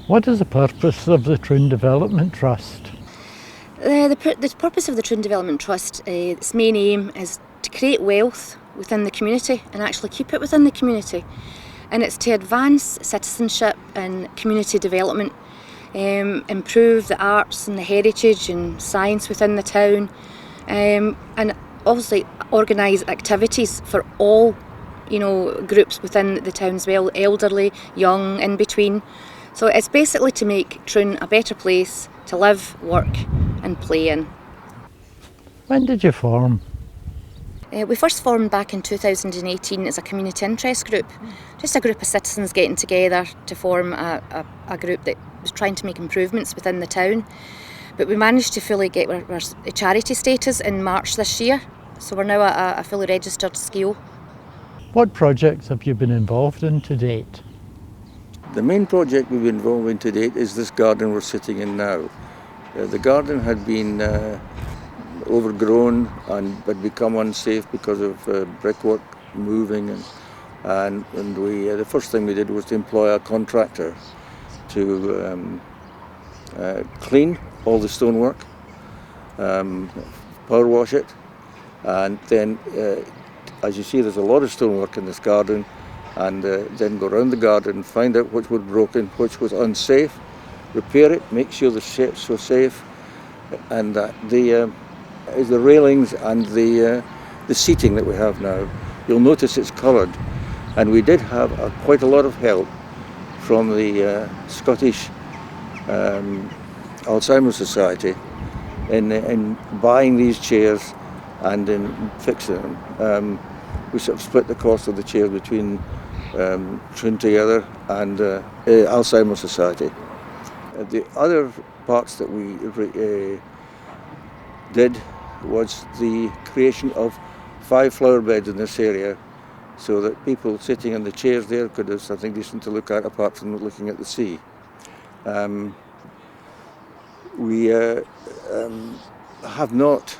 What is the purpose of the Troon Development Trust? The purpose of the Troon Development Trust, its main aim is to create wealth within the community and actually keep it within the community. And it's to advance citizenship and community development, improve the arts and the heritage and science within the town, and obviously organise activities for all groups within the town as well, elderly, young, in between. So it's basically to make Troon a better place to live, work and play in. When did you form? We first formed back in 2018 as a community interest group, just a group of citizens getting together to form a group that was trying to make improvements within the town. But we managed to fully get our charity status in March this year, so we're now at a fully registered scale. What projects have you been involved in to date? The main project we've been involved in to date is this garden we're sitting in now. The garden had been overgrown and had become unsafe because of brickwork moving, and we the first thing we did was to employ a contractor to clean all the stonework, power wash it, and then as you see, there's a lot of stonework in this garden, and then go around the garden, find out which was broken, which was unsafe, repair it, make sure the shapes were safe, and the railings and the seating that we have now. You'll notice it's coloured, and we did have quite a lot of help from the Scottish Alzheimer's Society in buying these chairs and in fixing them. We sort of split the cost of the chairs between Troon Together and Alzheimer's Society. The other parts that we did was the creation of 5 flower beds in this area, so that people sitting in the chairs there could have something decent to look at apart from looking at the sea. We have not,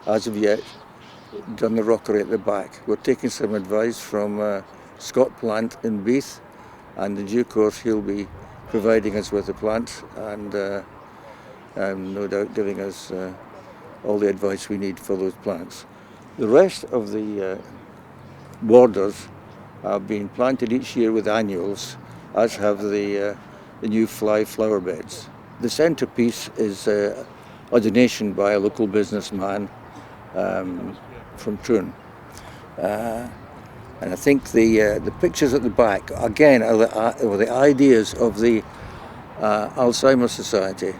as of yet, done the rockery at the back. We're taking some advice from Scott Plant in Beath, and in due course he'll be providing us with the plants and no doubt giving us all the advice we need for those plants. The rest of the borders have been planted each year with annuals, as have the new flower beds. The centrepiece is a donation by a local businessman from Troon. And I think the pictures at the back, again, are the ideas of the Alzheimer's Society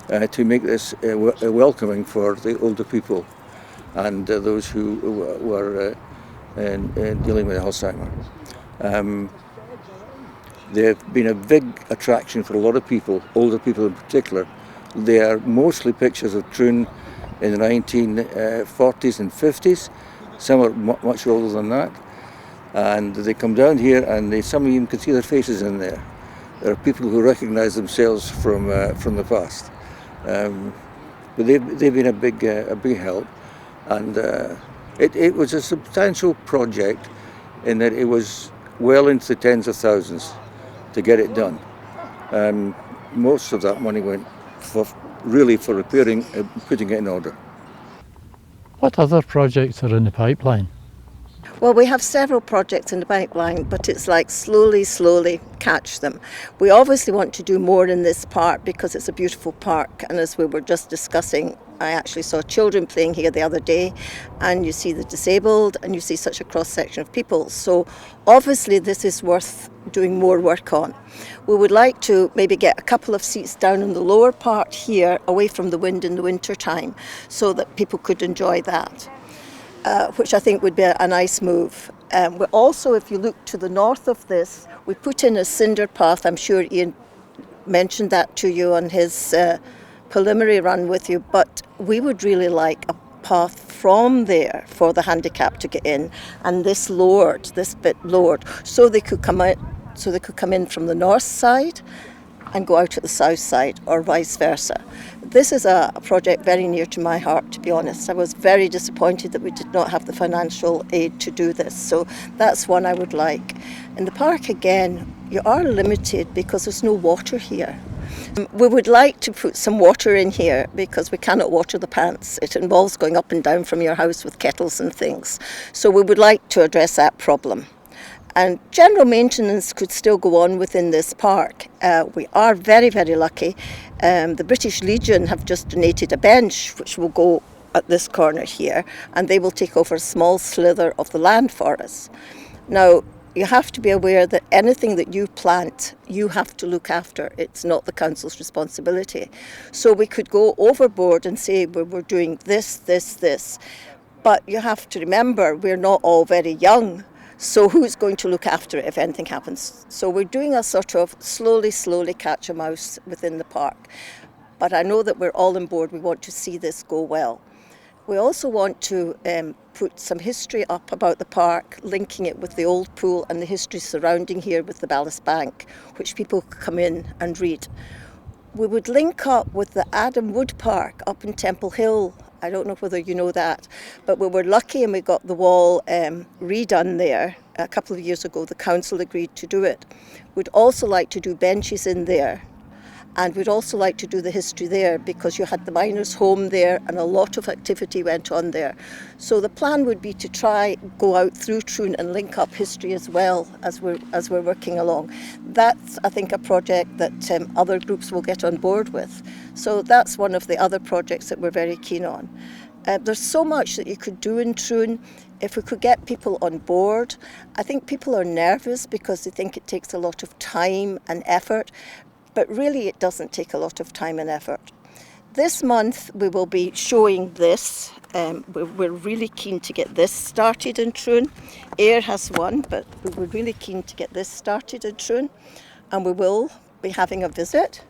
to make this welcoming for the older people and those who were dealing with Alzheimer. They've been a big attraction for a lot of people, older people in particular. They are mostly pictures of Troon in the 1940s and 50s. Some are much older than that. And they come down here, and some of you can see their faces in there. There are people who recognise themselves from the past. But they've been a big help, and it was a substantial project in that it was well into the tens of thousands to get it done. Most of that money went for repairing, putting it in order. What other projects are in the pipeline? Well, we have several projects in the pipeline, but it's like slowly catch them. We obviously want to do more in this park because it's a beautiful park, and as we were just discussing, I actually saw children playing here the other day, and you see the disabled and you see such a cross-section of people. So obviously this is worth doing more work on. We would like to maybe get a couple of seats down in the lower part here, away from the wind in the winter time, so that people could enjoy that. Which I think would be a nice move. We also, if you look to the north of this, we put in a cinder path. I'm sure Ian mentioned that to you on his preliminary run with you, but we would really like a path from there for the handicap to get in, and this bit lowered, so they could come in from the north side and go out at the south side, or vice versa. This is a project very near to my heart, to be honest. I was very disappointed that we did not have the financial aid to do this, so that's one I would like. In the park again, you are limited because there's no water here. We would like to put some water in here because we cannot water the pants. It involves going up and down from your house with kettles and things. So we would like to address that problem. And general maintenance could still go on within this park. We are very, very lucky. The British Legion have just donated a bench which will go at this corner here, and they will take over a small slither of the land for us. Now, you have to be aware that anything that you plant, you have to look after. It's not the council's responsibility. So we could go overboard and say we're doing this, this, this. But you have to remember, we're not all very young. So who's going to look after it if anything happens? So we're doing a sort of slowly catch a mouse within the park. But I know that we're all on board. We want to see this go well. We also want to put some history up about the park, linking it with the old pool and the history surrounding here with the ballast bank, which people could come in and read. We would link up with the Adam Wood Park up in Temple Hill. I don't know whether you know that, but we were lucky and we got the wall redone there a couple of years ago. The council agreed to do it. We'd also like to do benches in there. And we'd also like to do the history there because you had the miners' home there and a lot of activity went on there. So the plan would be to try go out through Troon and link up history as well as we're working along. That's, I think, a project that other groups will get on board with. So that's one of the other projects that we're very keen on. There's so much that you could do in Troon if we could get people on board. I think people are nervous because they think it takes a lot of time and effort. But really it doesn't take a lot of time and effort. This month we will be showing this. We're really keen to get this started in Troon. Ayr has one, but we're really keen to get this started in Troon. And we will be having a visit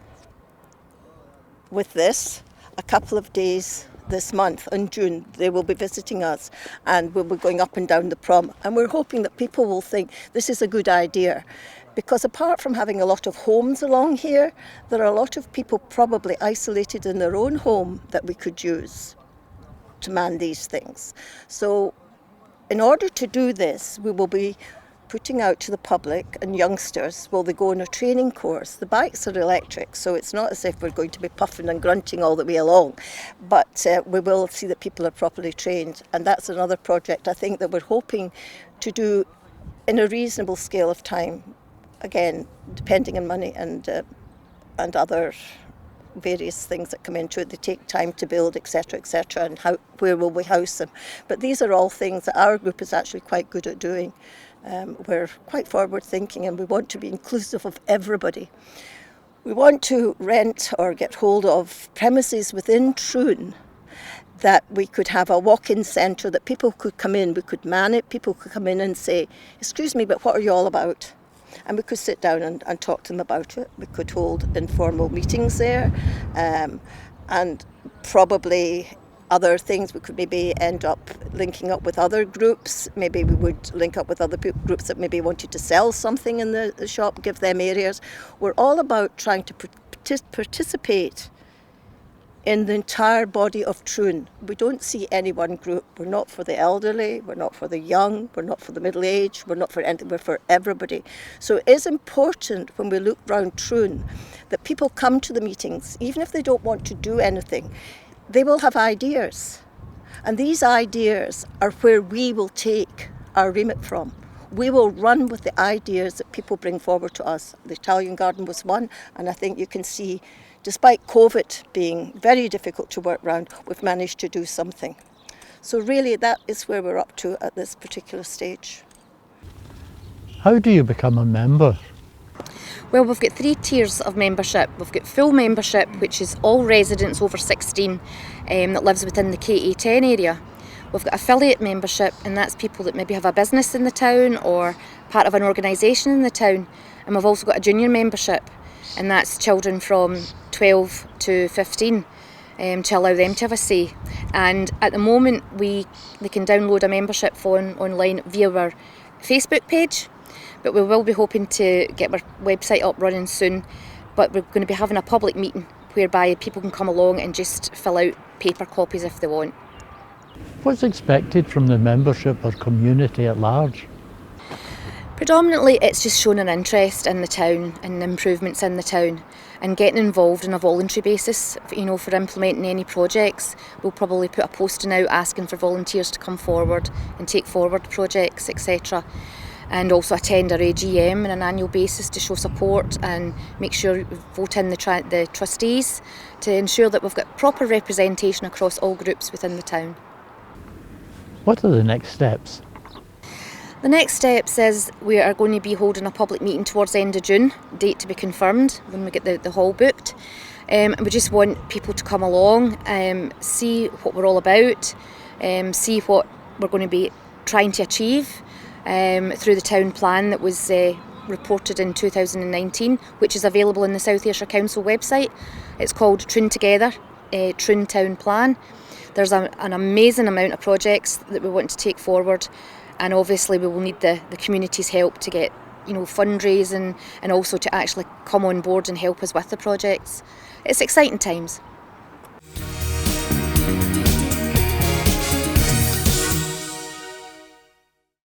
with this a couple of days this month in June. They will be visiting us and we'll be going up and down the prom. And we're hoping that people will think this is a good idea. Because apart from having a lot of homes along here, there are a lot of people probably isolated in their own home that we could use to man these things. So in order to do this, we will be putting out to the public and youngsters, will they go on a training course. The bikes are electric, so it's not as if we're going to be puffing and grunting all the way along, but we will see that people are properly trained. And that's another project I think that we're hoping to do in a reasonable scale of time. Again, depending on money and other various things that come into it. They take time to build, etc., and where will we house them. But these are all things that our group is actually quite good at doing. We're quite forward thinking and we want to be inclusive of everybody. We want to rent or get hold of premises within Troon that we could have a walk-in centre that people could come in, we could man it, people could come in and say, excuse me, but what are you all about? And we could sit down and talk to them about it. We could hold informal meetings there and probably other things. We could maybe end up linking up with other groups. Maybe we would link up with other groups that maybe wanted to sell something in the shop, give them areas. We're all about trying to participate in the entire body of Troon. We don't see any one group. We're not for the elderly, we're not for the young, we're not for the middle-aged, we're not for anything, we're for everybody. So it is important when we look round Troon that people come to the meetings, even if they don't want to do anything, they will have ideas. And these ideas are where we will take our remit from. We will run with the ideas that people bring forward to us. The Italian garden was one, and I think you can see despite COVID being very difficult to work around, we've managed to do something. So really that is where we're up to at this particular stage. How do you become a member? Well, we've got 3 tiers of membership. We've got full membership, which is all residents over 16 that lives within the KA10 area. We've got affiliate membership, and that's people that maybe have a business in the town or part of an organisation in the town. And we've also got a junior membership, and that's children from 12 to 15 to allow them to have a say. And at the moment they can download a membership phone online via our Facebook page, but we will be hoping to get our website up running soon. But we're going to be having a public meeting whereby people can come along and just fill out paper copies if they want. What's expected from the membership or community at large? Predominantly it's just showing an interest in the town and improvements in the town and getting involved on a voluntary basis. For implementing any projects, we'll probably put a posting out asking for volunteers to come forward and take forward projects, etc. And also attend our AGM on an annual basis to show support and make sure we vote in the trustees to ensure that we've got proper representation across all groups within the town. What are the next steps? The next steps is we are going to be holding a public meeting towards the end of June, date to be confirmed when we get the hall booked. And we just want people to come along, see what we're all about, see what we're going to be trying to achieve through the town plan that was reported in 2019, which is available in the South Ayrshire Council website. It's called Troon Together, Troon Town Plan. There's an amazing amount of projects that we want to take forward, and obviously we will need the community's help to get fundraising and also to actually come on board and help us with the projects. It's exciting times.